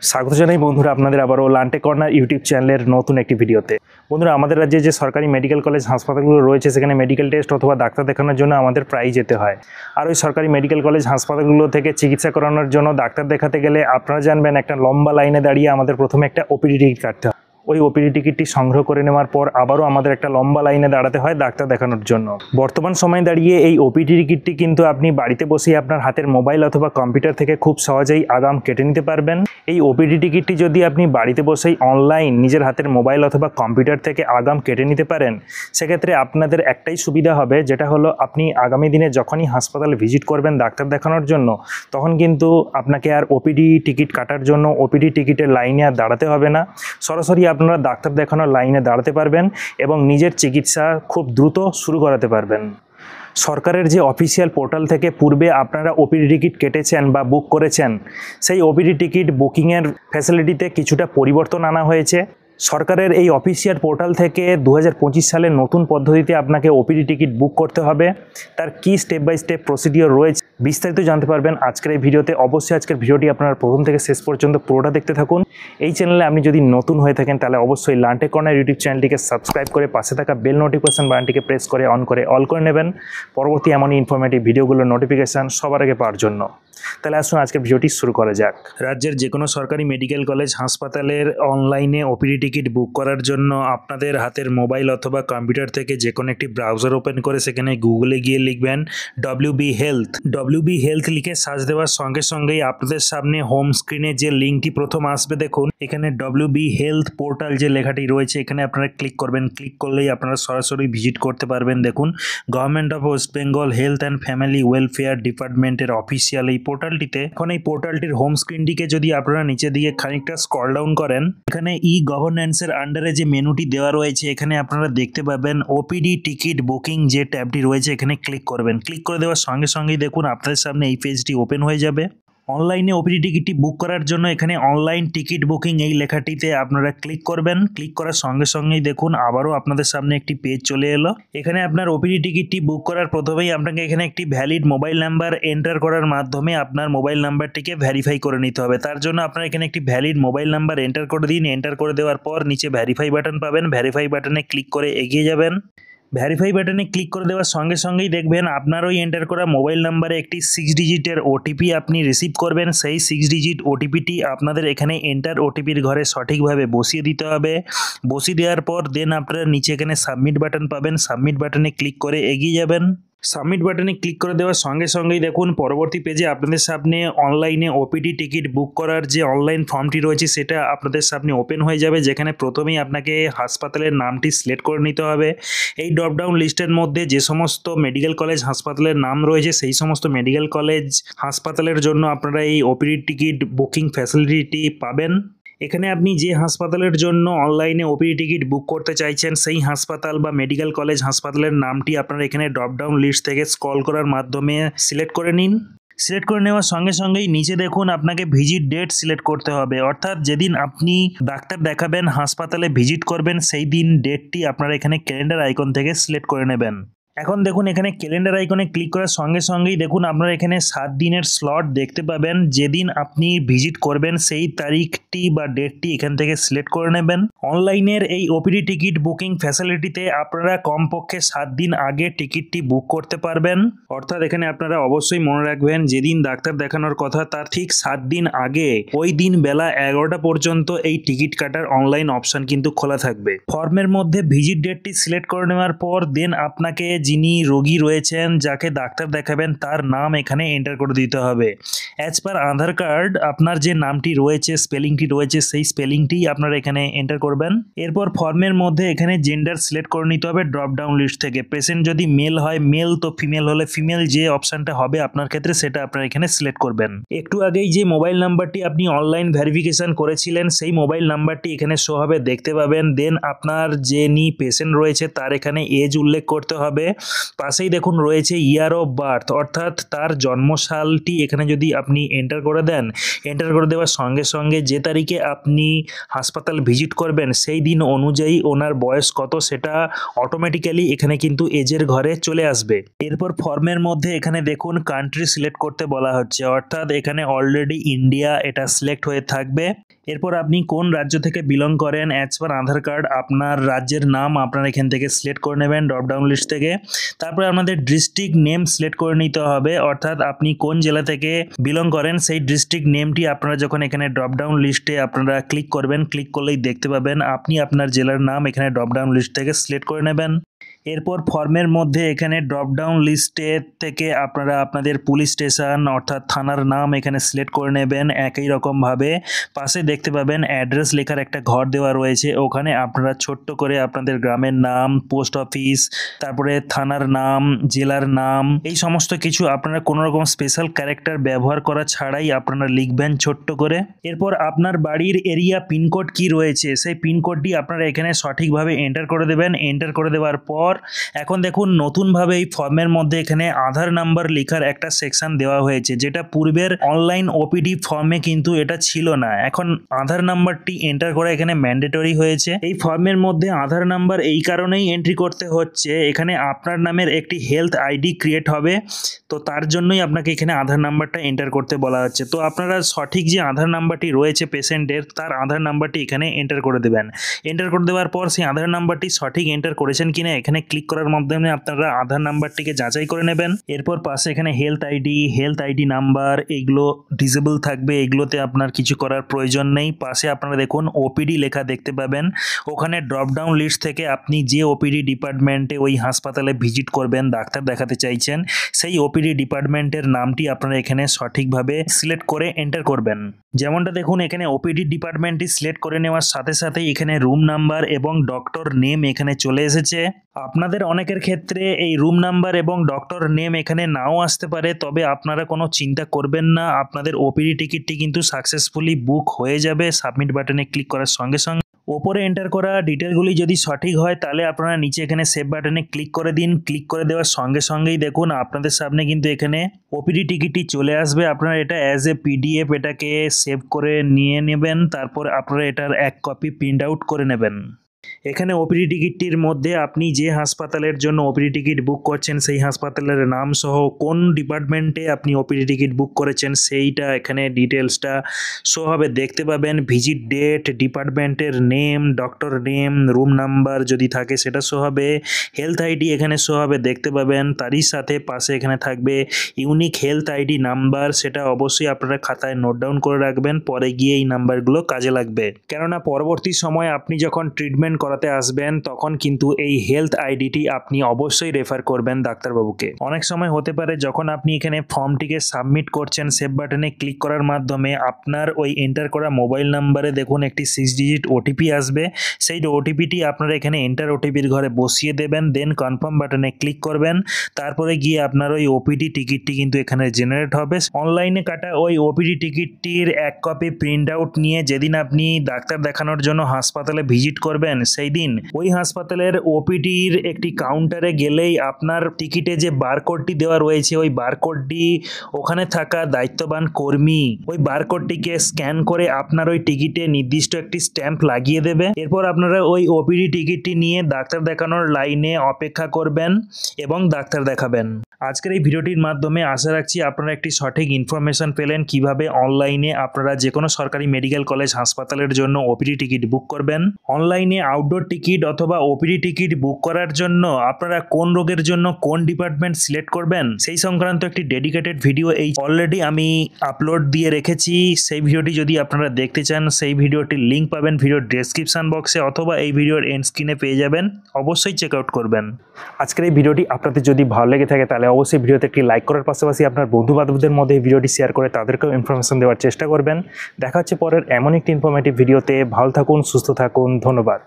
স্বাগত জানাই বন্ধুরা আপনাদের আবারও লান্টে কর্নার ইউটিউব চ্যানেলের নতুন একটি ভিডিওতে। বন্ধুরা, আমাদের রাজ্যে যে সরকারি মেডিকেল কলেজ হাসপাতালগুলো রয়েছে সেখানে মেডিকেল টেস্ট অথবা ডাক্তার দেখানোর জন্য আমাদের প্রায়ই যেতে হয়। আর ওই সরকারি মেডিকেল কলেজ হাসপাতালগুলো থেকে চিকিৎসা করানোর জন্য ডাক্তার দেখাতে গেলে আপনারা জানবেন একটা লম্বা লাইনে দাঁড়িয়ে আমাদের প্রথমে একটা ওপিডি টিকিট কাটতে হয়। ওই ওপিডি টিকিটটি সংগ্রহ করে নেওয়ার পর আবারও আমাদের একটা লম্বা লাইনে দাঁড়াতে হয় ডাক্তার দেখানোর জন্য। বর্তমান সময়ে দাঁড়িয়ে এই ওপিডি টিকিটটি কিন্তু আপনি বাড়িতে বসেই আপনার হাতের মোবাইল অথবা কম্পিউটার থেকে খুব সহজেই আগাম কেটে নিতে পারবেন। এই ওপিডি টিকিটটি যদি আপনি বাড়িতে বসেই অনলাইন নিজের হাতের মোবাইল অথবা কম্পিউটার থেকে আগাম কেটে নিতে পারেন, সেক্ষেত্রে আপনাদের একটাই সুবিধা হবে, যেটা হলো আপনি আগামী দিনে যখনই হাসপাতালে ভিজিট করবেন ডাক্তার দেখানোর জন্য, তখন কিন্তু আপনাকে আর ওপিডি টিকিট কাটার জন্য ওপিডি টিকিটের লাইনে আর দাঁড়াতে হবে না। সরাসরি আপনারা ডাক্তার দেখানোর লাইনে দাঁড়াতে পারবেন এবং নিজের চিকিৎসা খুব দ্রুত শুরু করাতে পারবেন। সরকারের যে অফিসিয়াল পোর্টাল থেকে পূর্বে আপনারা ওপিডি টিকিট কেটেছেন বা বুক করেছেন, সেই ওপিডি টিকিট বুকিংয়ের ফ্যাসিলিটিতে কিছুটা পরিবর্তন আনা হয়েছে। সরকারের এই অফিসিয়াল পোর্টাল থেকে 2025 সালের নতুন পদ্ধতিতে আপনাকে ওপিডি টিকিট বুক করতে হবে। তার কি স্টেপ বাই স্টেপ প্রসিডিওর রয়েছে বিস্তারিত জানতে পারবেন আজকের এই ভিডিওতে। অবশ্যই আজকের ভিডিওটি আপনারা প্রথম থেকে শেষ পর্যন্ত পুরোটা দেখতে থাকুন। এই চ্যানেলে আপনি যদি নতুন হয়ে থাকেন তাহলে অবশ্যই লান্টে কর্নার ইউটিউব চ্যানেলটিকে সাবস্ক্রাইব করে পাশে থাকা বেল নোটিফিকেশন বাটনটিকে প্রেস করে অন করে অল করে নেবেন পরবর্তী এমনই ইনফরমেটিভ ভিডিওগুলোর নোটিফিকেশান সবার আগে পাওয়ার জন্য। তাহলে আসুন আজকের ভিডিওটি শুরু করা যাক। রাজ্যের যে কোনো সরকারি মেডিকেল কলেজ হাসপাতালের অনলাইনে ওপিডি টিকিট বুক করার জন্য আপনাদের হাতের মোবাইল অথবা কম্পিউটার থেকে যে কোনো একটি ব্রাউজার ওপেন করে সেখানে গুগলে গিয়ে লিখবেন WB হেলথ। WB হেলথ লিখে সার্চ দেওয়ার সঙ্গে সঙ্গেই আপনাদের সামনে হোম স্ক্রিনে যে লিঙ্কটি প্রথম আসবে, দেখুন এখানে WB হেলথ পোর্টাল যে লেখাটি রয়েছে এখানে আপনারা ক্লিক করবেন। ক্লিক করলেই আপনারা সরাসরি ভিজিট করতে পারবেন। দেখুন government of West Bengal health and family welfare ডিপার্টমেন্টের অফিসিয়াল এই পোর্টালটিতে। এখন এই পোর্টালটির হোম স্ক্রিনটিকে যদি আপনারা নিচে দিয়ে খানিকটা স্ক্রল ডাউন করেন, এখানে ই গভর্নেন্সের আন্ডারে যে মেনুটি দেওয়া রয়েছে এখানে আপনারা দেখতে পাবেন ওপিডি টিকিট বুকিং যে ট্যাবটি রয়েছে এখানে ক্লিক করবেন। ক্লিক করে দেওয়ার সঙ্গে সঙ্গেই দেখুন আপনাদের সামনে এই পেজটি ওপেন হয়ে যাবে। অনলাইনে ওপিডি টিকিটটি বুক করার জন্য এখানে অনলাইন টিকিট বুকিং এই লেখাটিতে আপনারা ক্লিক করবেন। ক্লিক করার সঙ্গে সঙ্গেই দেখুন আবারও আপনাদের সামনে একটি পেজ চলে এলো। এখানে আপনার ওপিডি টিকিটটি বুক করার প্রথমেই আপনাকে এখানে একটি ভ্যালিড মোবাইল নাম্বার এন্টার করার মাধ্যমে আপনার মোবাইল নাম্বারটিকে ভেরিফাই করে নিতে হবে। তার জন্য আপনারা এখানে একটি ভ্যালিড মোবাইল নাম্বার এন্টার করে দিন। এন্টার করে দেওয়ার পর নিচে ভেরিফাই বাটন পাবেন। ভেরিফাই বাটনে ক্লিক করে এগিয়ে যাবেন। ভেরিফাই বাটনে ক্লিক করে দেওয়ার সঙ্গে সঙ্গেই দেখবেন আপনার ওই এন্টার করা মোবাইল নাম্বারে একটি 6 ডিজিটের ওটিপি আপনি রিসিভ করবেন। সেই 6 ডিজিট ওটিপিটি আপনাদের এখানে এন্টার ওটিপির ঘরে সঠিকভাবে বসিয়ে দিতে হবে। বসিয়ে দেওয়ার পর দেন আপনারা নিচে এখানে সাবমিট বাটন পাবেন। সাবমিট বাটনে ক্লিক করে এগিয়ে যাবেন। সাবমিট বাটনে ক্লিক করে দেওয়ার সঙ্গে সঙ্গেই দেখুন পরবর্তী পেজে আপনাদের সামনে অনলাইনে ওপিডি টিকিট বুক করার যে অনলাইন ফর্মটি রয়েছে সেটা আপনাদের সামনে ওপেন হয়ে যাবে, যেখানে প্রথমেই আপনাকে হাসপাতালের নামটি সিলেক্ট করে নিতে হবে। এই ড্রপডাউন লিস্টের মধ্যে যে সমস্ত মেডিকেল কলেজ হাসপাতালের নাম রয়েছে সেই সমস্ত মেডিকেল কলেজ হাসপাতালের জন্য আপনারা এই ওপিডি টিকিট বুকিং ফ্যাসিলিটি পাবেন। এখানে আপনি যে হাসপাতালের জন্য অনলাইনে ওপিডি টিকিট বুক করতে চাইছেন সেই হাসপাতাল বা মেডিকেল কলেজ হাসপাতালের নামটি আপনারা এখানে ড্রপডাউন লিস্ট থেকে স্ক্রল করার মাধ্যমে সিলেক্ট করে নিন। সিলেক্ট করে নেওয়ার সঙ্গে সঙ্গেই নিচে দেখুন আপনাকে ভিজিট ডেট সিলেক্ট করতে হবে, অর্থাৎ যেদিন আপনি ডাক্তার দেখাবেন হাসপাতালে ভিজিট করবেন সেই দিন ডেটটি আপনারা এখানে ক্যালেন্ডার আইকন থেকে সিলেক্ট করে নেবেন। এখন দেখুন এখানে ক্যালেন্ডার আইকনে ক্লিক করার সঙ্গে সঙ্গেই দেখুন আপনারা এখানে 7 দিনের স্লট দেখতে পাবেন। যেদিন আপনি ভিজিট করবেন সেই তারিখটি বা ডেটটি এখান থেকে সিলেক্ট করে নেবেন। অনলাইনের এই ওপিডি টিকিট বুকিং ফ্যাসিলিটিতে আপনারা কমপক্ষে 7 দিন আগে টিকিটটি বুক করতে পারবেন। অর্থাৎ এখানে আপনারা অবশ্যই মনে রাখবেন যেদিন ডাক্তার দেখানোর কথা তার ঠিক 7 দিন আগে ওই দিন বেলা 11টা পর্যন্ত এই টিকিট কাটার অনলাইন অপশন কিন্তু খোলা থাকবে। ফর্মের মধ্যে ভিজিট ডেটটি সিলেক্ট করে নেওয়ার পর দেন আপনাকে যিনি রোগী রয়েছেন যাকে ডাক্তার দেখাবেন তার নাম এখানে এন্টার করে দিতে হবে। অ্যাজ পার আধার কার্ড আপনার যে নামটি রয়েছে স্পেলিংটি রয়েছে সেই স্পেলিংটি আপনারা এখানে এন্টার করবেন। এরপর ফর্মের মধ্যে এখানে জেন্ডার সিলেক্ট করে নিতে হবে ড্রপ ডাউন লিস্ট থেকে। পেশেন্ট যদি মেল হয় মেল, তো ফিমেল হলে ফিমেল, যে অপশনটা হবে আপনার ক্ষেত্রে সেটা আপনারা এখানে সিলেক্ট করবেন। একটু আগেই যে মোবাইল নাম্বারটি আপনি অনলাইন ভেরিফিকেশন করেছিলেন সেই মোবাইল নাম্বারটি এখানে শো হবে, দেখতে পাবেন। দেন আপনার যিনি পেশেন্ট রয়েছে তার এখানে এজ উল্লেখ করতে হবে। পাশেই দেখুন রয়েছে ইয়ার অফ বার্থ, অর্থাৎ তার জন্মসালটি এখানে যদি আপনি এন্টার করে দেন, এন্টার করে দেওয়ার সঙ্গে সঙ্গে যে তারিখে আপনি হাসপাতাল ভিজিট করবেন সেই দিন অনুযায়ী ওনার বয়স কত সেটা অটোমেটিক্যালি এখানে কিন্তু এজের ঘরে চলে আসবে। এরপর ফর্মের মধ্যে এখানে দেখুন কান্ট্রি সিলেক্ট করতে বলা হচ্ছে, অর্থাৎ এখানে অলরেডি ইন্ডিয়া এটা সিলেক্ট হয়ে থাকবে। এরপর আপনি কোন রাজ্য থেকে বিলং করেন অ্যাজ পার আধার কার্ড আপনার রাজ্যের নাম আপনারা এখান থেকে সিলেক্ট করে নেবেন ড্রপডাউন লিস্ট থেকে। তারপরে আপনাদের ডিস্ট্রিক্ট নেম সিলেক্ট করে নিতে হবে, অর্থাৎ আপনি কোন জেলা থেকে বিলং করেন সেই ডিস্ট্রিক্ট নেমটি আপনারা যখন এখানে ড্রপডাউন লিস্টে আপনারা ক্লিক করবেন, ক্লিক করলেই দেখতে পাবেন আপনি আপনার জেলার নাম এখানে ড্রপডাউন লিস্ট থেকে সিলেক্ট করে নেবেন। এরপর ফর্মের মধ্যে এখানে ড্রপডাউন লিস্টে থেকে আপনারা আপনাদের পুলিশ স্টেশন অর্থাৎ থানার নাম এখানে সিলেক্ট করে নেবেন। একই রকমভাবে পাশে দেখতে পাবেন অ্যাড্রেস লেখার একটা ঘর দেওয়া রয়েছে, ওখানে আপনারা ছোট্ট করে আপনাদের গ্রামের নাম, পোস্ট অফিস, তারপরে থানার নাম, জেলার নাম, এই সমস্ত কিছু আপনারা কোনো রকম স্পেশাল ক্যারেক্টার ব্যবহার করা ছাড়াই আপনারা লিখবেন ছোট্ট করে। এরপর আপনার বাড়ির এরিয়া পিনকোড কি রয়েছে সেই পিনকোডটি আপনারা এখানে সঠিকভাবে এন্টার করে দেবেন। এন্টার করে দেওয়ার পর এখন দেখুন নতুনভাবে এই ফর্মের মধ্যে এখানে আধার নাম্বার লেখার একটা সেকশন দেওয়া হয়েছে, যেটা পূর্বের অনলাইন ওপিডি ফর্মে কিন্তু এটা ছিল না। এখন আধার নাম্বারটি এন্টার করা এখানে ম্যান্ডেটরি হয়েছে। এই ফর্মের মধ্যে আধার নাম্বার এই কারণেই এন্ট্রি করতে হচ্ছে, এখানে আপনার নামের একটি হেলথ আইডি ক্রিয়েট হবে, তো তার জন্যই আপনাকে এখানে আধার নাম্বারটা এন্টার করতে বলা হচ্ছে। তো আপনারা সঠিক যে আধার নাম্বারটি রয়েছে পেশেন্টের তার আধার নাম্বারটি এখানে এন্টার করে দেবেন। এন্টার করে দেওয়ার পর সেই আধার নাম্বারটি সঠিক এন্টার করেছেন কিনা এখানে ক্লিক করার মাধ্যমে আপনারা আধার নাম্বারটিকে যাচাই করে নেবেন। এরপর পাশে এখানে হেলথ আইডি নাম্বার এগুলো ডিসেবল থাকবে, এগুলোতে আপনার কিছু করার প্রয়োজন নেই। পাশে আপনারা দেখুন ওপিডি লেখা দেখতে পাবেন, ওখানে ড্রপডাউন লিস্ট থেকে আপনি যে ওপিডি ডিপার্টমেন্টে ওই হাসপাতালে ভিজিট করবেন, ডাক্তার দেখাতে চাইছেন, সেই ওপিডি ডিপার্টমেন্টের নামটি আপনারা এখানে সঠিকভাবে সিলেক্ট করে এন্টার করবেন। যেমনটা দেখুন এখানে ওপিডি ডিপার্টমেন্টটি সিলেক্ট করে নেওয়ার সাথে সাথে এখানে রুম নাম্বার এবং ডক্টর নেম এখানে চলে এসেছে। আপনাদের অনেকের ক্ষেত্রে এই রুম নাম্বার এবং ডক্টর নেম এখানে নাও আসতে পারে, তবে আপনারা কোনো চিন্তা করবেন না, আপনাদের ওপিডি টিকিটটি কিন্তু সাকসেসফুলি বুক হয়ে যাবে সাবমিট বাটনে ক্লিক করার সঙ্গে সঙ্গে। ওপরে এন্টার করা ডিটেলগুলি যদি সঠিক হয় তাহলে আপনারা নিচে এখানে সেভ বাটনে ক্লিক করে দিন। ক্লিক করে দেওয়ার সঙ্গে সঙ্গেই দেখুন আপনাদের সামনে কিন্তু এখানে ওপিডি টিকিটটি চলে আসবে। আপনারা এটা অ্যাজ এ পিডিএফ এটাকে সেভ করে নিয়ে নেবেন, তারপর আপনারা এটার এক কপি প্রিন্ট আউট করে নেবেন। এখানে ওপিডি টিকিটটির মধ্যে আপনি যে হাসপাতালের জন্য ওপিডি টিকিট বুক করছেন সেই হাসপাতালের নাম সহ কোন ডিপার্টমেন্টে আপনি ওপিডি টিকিট বুক করেছেন সেইটা এখানে ডিটেলসটা শো হবে, দেখতে পাবেন। ভিজিট ডেট, ডিপার্টমেন্টের name, doctor name, room number যদি থাকে সেটা শো হবে, হেলথ আইডি এখানে শো হবে দেখতে পাবেন। তারই সাথে পাশে এখানে থাকবে ইউনিক হেলথ আইডি নাম্বার, সেটা অবশ্যই আপনারা খাতায় নোট ডাউন করে রাখবেন, পরে গিয়ে এই নাম্বারগুলো কাজে লাগবে। কেননা পরবর্তী সময় আপনি যখন ট্রিটমেন্ট করাতে আসবেন তখন কিন্তু এই হেলথ আইডিটি আপনি অবশ্যই রেফার করবেন ডাক্তারবাবুকে। অনেক সময় হতে পারে যখন আপনি এখানে ফর্মটিকে সাবমিট করছেন সেভ বাটনে ক্লিক করার মাধ্যমে আপনার ওই এন্টার করা মোবাইল নাম্বারে দেখুন একটি 6 ডিজিট ওটিপি আসবে, সেই ওটিপিটি আপনারা এখানে এন্টার ওটিপির ঘরে বসিয়ে দেবেন, দেন কনফার্ম বাটনে ক্লিক করবেন, তারপরে গিয়ে আপনার ওই ওপিডি টিকিটটি কিন্তু এখানে জেনারেট হবে। অনলাইনে কাটা ওই ওপিডি টিকিটটির এক কপি প্রিন্ট আউট নিয়ে যেদিন আপনি ডাক্তার দেখানোর জন্য হাসপাতালে ভিজিট করবেন সেই দিন ওই হাসপাতালের ওপিডির একটি কাউন্টারে গেলেই আপনার টিকিটে যে বারকোডটি দেওয়া রয়েছে ওই বারকোডটি ওখানে থাকা দায়িত্ববান কর্মী ওই বারকোডটিকে স্ক্যান করে আপনার ওই টিকিটে নির্দিষ্ট একটি স্ট্যাম্প লাগিয়ে দেবে। এরপর আপনারা ওই ওপিডি টিকিটটি নিয়ে ডাক্তার দেখানোর লাইনে অপেক্ষা করবেন এবং ডাক্তার দেখাবেন। আজকের এই ভিডিওটির মাধ্যমে আশা রাখছি আপনারা একটি সঠিক ইনফরমেশন পেলেন কিভাবে অনলাইনে আপনারা যে কোনো সরকারি মেডিকেল কলেজ হাসপাতালের জন্য ওপিডি টিকিট বুক করবেন। অনলাইনে আউটডোর টিকিট অথবা ওপিডি টিকিট বুক করার জন্য আপনারা কোন রোগের জন্য কোন ডিপার্টমেন্ট সিলেক্ট করবেন সেই সংক্রান্ত একটি ডেডিকেটেড ভিডিও এই অলরেডি আমি আপলোড দিয়ে রেখেছি। সেই ভিডিওটি যদি আপনারা দেখতে চান সেই ভিডিওটির লিঙ্ক পাবেন ভিডিওর ডেসক্রিপশন বক্সে অথবা এই ভিডিওর এন্ড স্ক্রিনে পেয়ে যাবেন, অবশ্যই চেক আউট করবেন। আজকের এই ভিডিওটি আপনাদের যদি ভালো লেগে থাকে তাহলে অবশ্যই ভিডিওতে একটি লাইক করার পাশাপাশি আপনার বন্ধু বান্ধবদের মধ্যে এই ভিডিওটি শেয়ার করে তাদেরকেও ইনফরমেশন দেওয়ার চেষ্টা করবেন। দেখা হচ্ছে পরের এমন একটি ইনফরমেটিভ ভিডিওতে। ভালো থাকুন, সুস্থ থাকুন, ধন্যবাদ।